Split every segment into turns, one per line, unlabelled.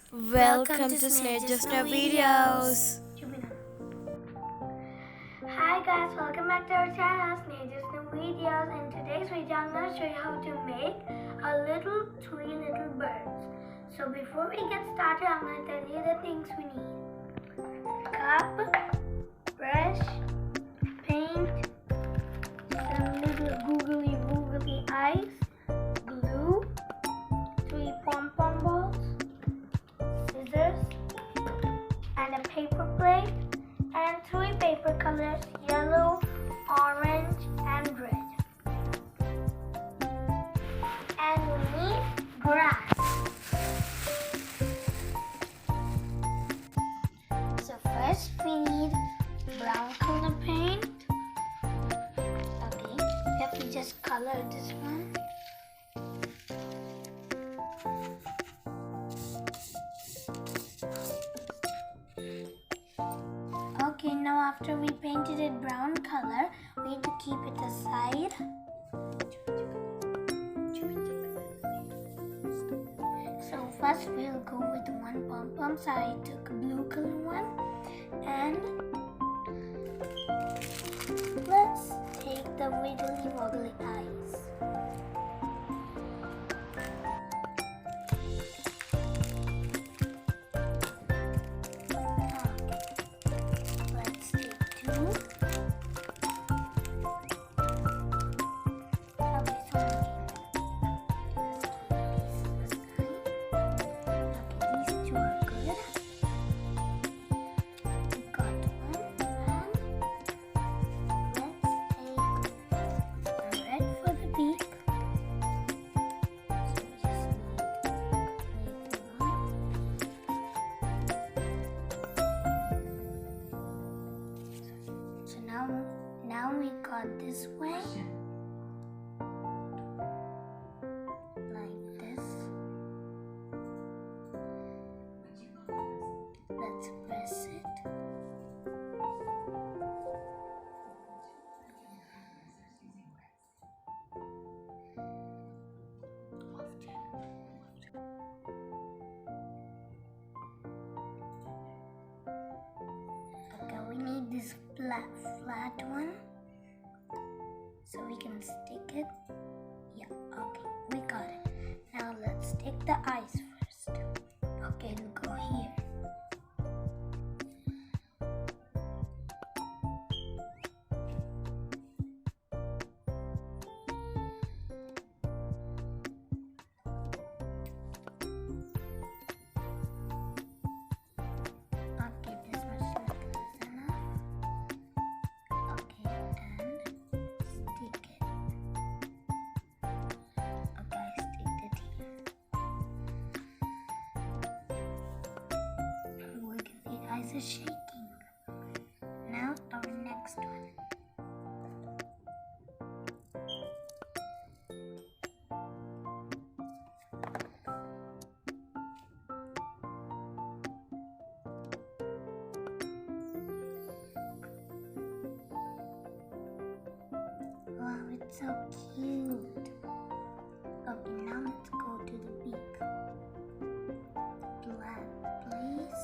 Welcome to jyothsna videos.
Hi guys, welcome back to our channel, jyothsna videos. In today's video, I'm going to show you how to make three little birds. So before we get started, I'm going to tell you the things we need: cup, brush, paint, some little googly eyes, glue, 3 pom-pom balls, scissors, and a paper plate, and 3 paper colors: yellow, orange, and red. And we need grass. So first we need brown color paint. Okay, we have to just color this one. Okay, now after we painted it brown color, we need to keep it aside. So first we'll go with one pom-pom. So I took a blue color one, and let's take the wiggly woggly eyes. Now we got this way, like this. Let's press it. Okay, we need this flat one, so we can stick it. Yeah, okay, we got it. Now let's take the eyes first. Okay, it'll go here. Okay, this much is enough. Okay, and stick it. Okay, I stick it here. Wiggly eyes are shaking. Now our next one. Wow, it's so cute. Okay, now let's go to the beak. Black, please.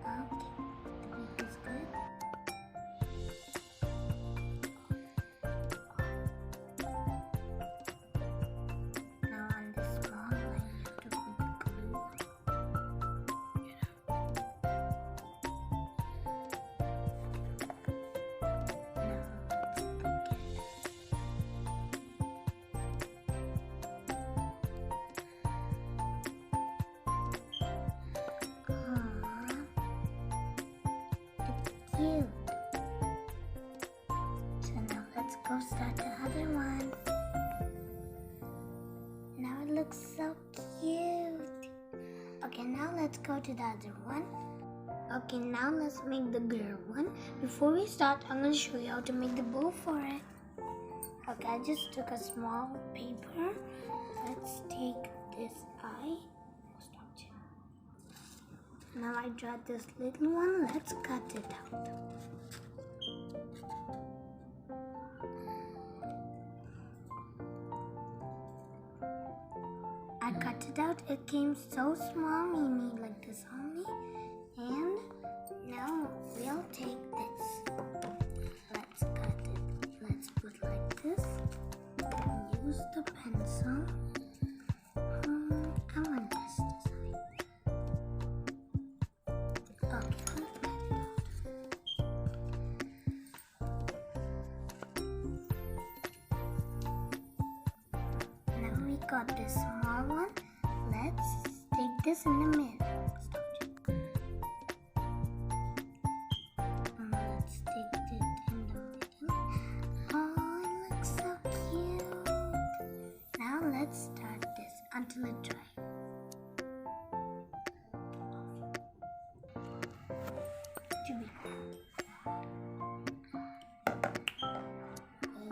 Okay, the beak is good. Now on the small line, you have to put the glue. Now let's stick it. It's cute. So now let's go start the other one. Now it looks so cute. Okay, now let's go to the other one. Okay, now let's make the girl one. Before we start, I'm going to show you how to make the bow for it. Okay, I just took a small paper. Let's take this eye. Now I draw this little one. Let's cut it out. I cut it out. It came so small. got this small one. Let's stick this in the middle. Let's stick it in the middle. Oh, it looks so cute. Now let's start this until it dries.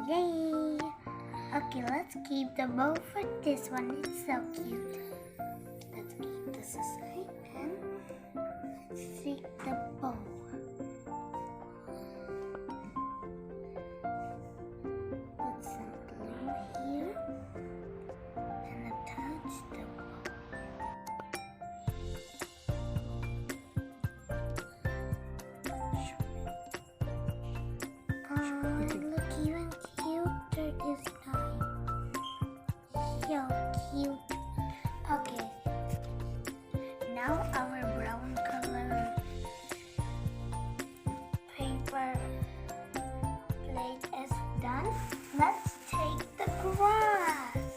Yay! Okay, let's keep the bow for this one. It's so cute. Let's keep this aside and let's take the bow. Put some glue here and attach the bow. Look even cuter this time. So cute. Okay. Now our brown color paper plate is done. Let's take the grass.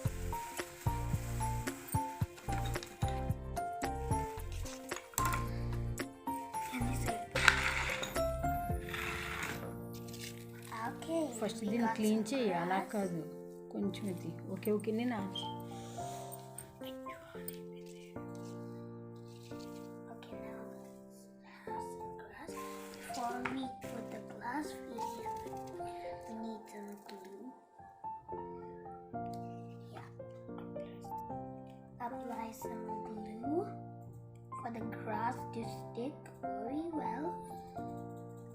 First దీన్ని clean చేయి, అలా కాదు, కొంచెం ఇది. Okay okay నేనా
Before we put the glass here, we need some glue. Yeah. Apply some glue for the grass to stick very well.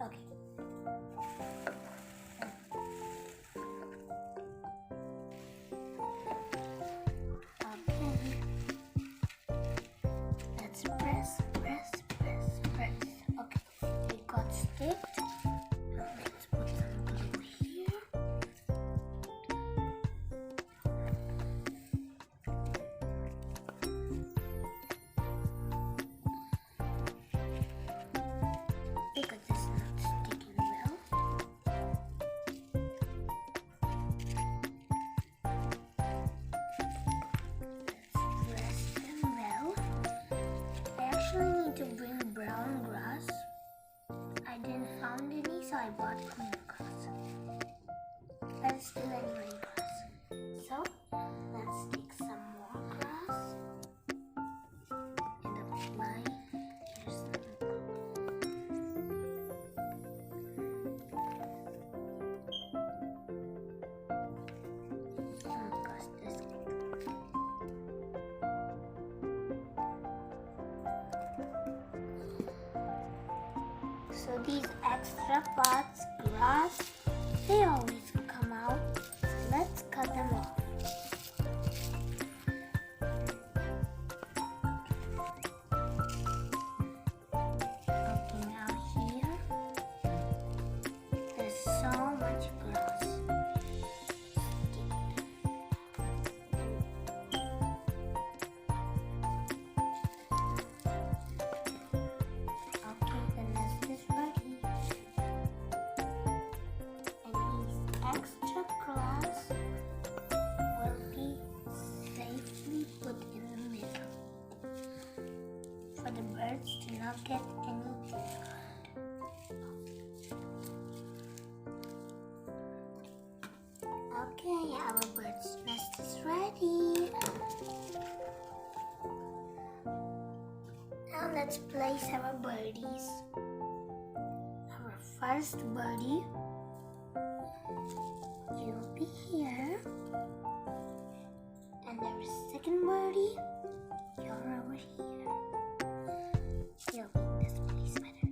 Okay. Let's press. Okay, it got sticked. Now let's put some glue here. Because it's not sticking well. Let's press them well. I actually need to bring brown grass. I didn't find any, so I bought green grass. But it's still anyway grass. So let's take some more grass and apply here some glue. Because this So these extra parts, grass, they always come out. Let's cut them off. Okay, now here, there's so much grass. Okay, the nest is ready. And these extra grass will be safely put in the middle for the birds to not get anything hurt. Okay, our bird's nest is ready. Now let's place our birdies. Our first birdie, you'll be here. And our second birdie, you're over here. You'll be in this place better.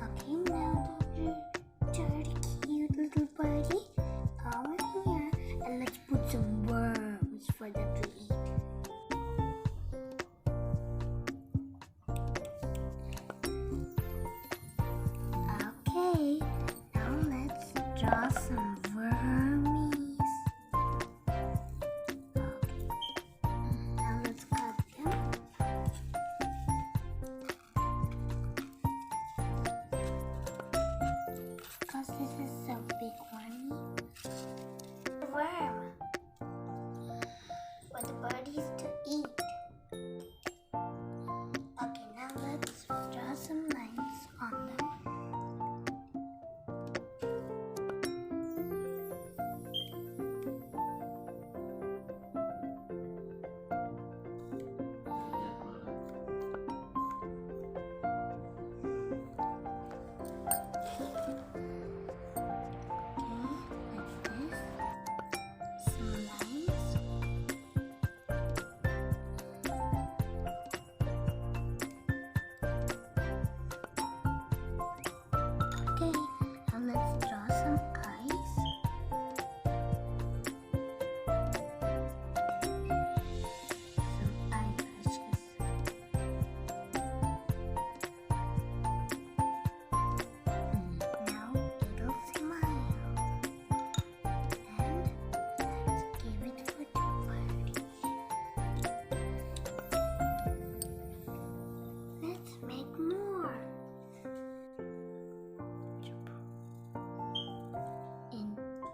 Okay, now the third cute little birdie over here. And let's put some worms for them to eat. Okay, now let's draw some wormies. Okay, now let's cut them. Because this is so big wormy. Worm.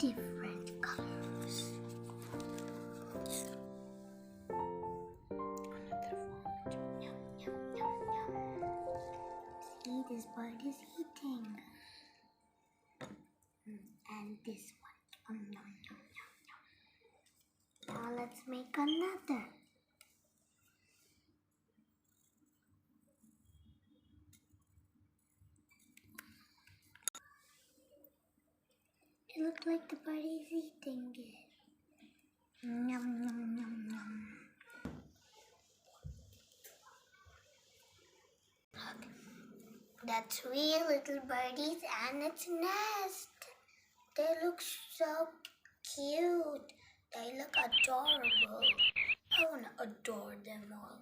different colors. Yum, yum, yum, yum. See, this bird is eating. And this one. Yum, yum, yum, yum. Now let's make another. It looks like the bird is eating it. Yum, yum, yum, yum. Look, the 3 little birdies and its nest. They look so cute. They look adorable. I want to adore them all.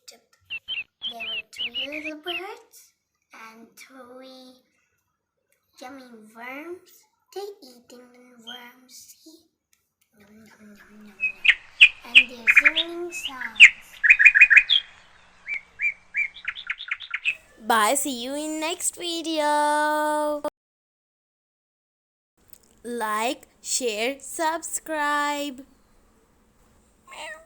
There were 3 little birds and 3 yummy worms. They eating the worms, see? Yum, yum, yum, yum, yum. And they're singing songs.
Bye, see you in next video. Like, share, subscribe.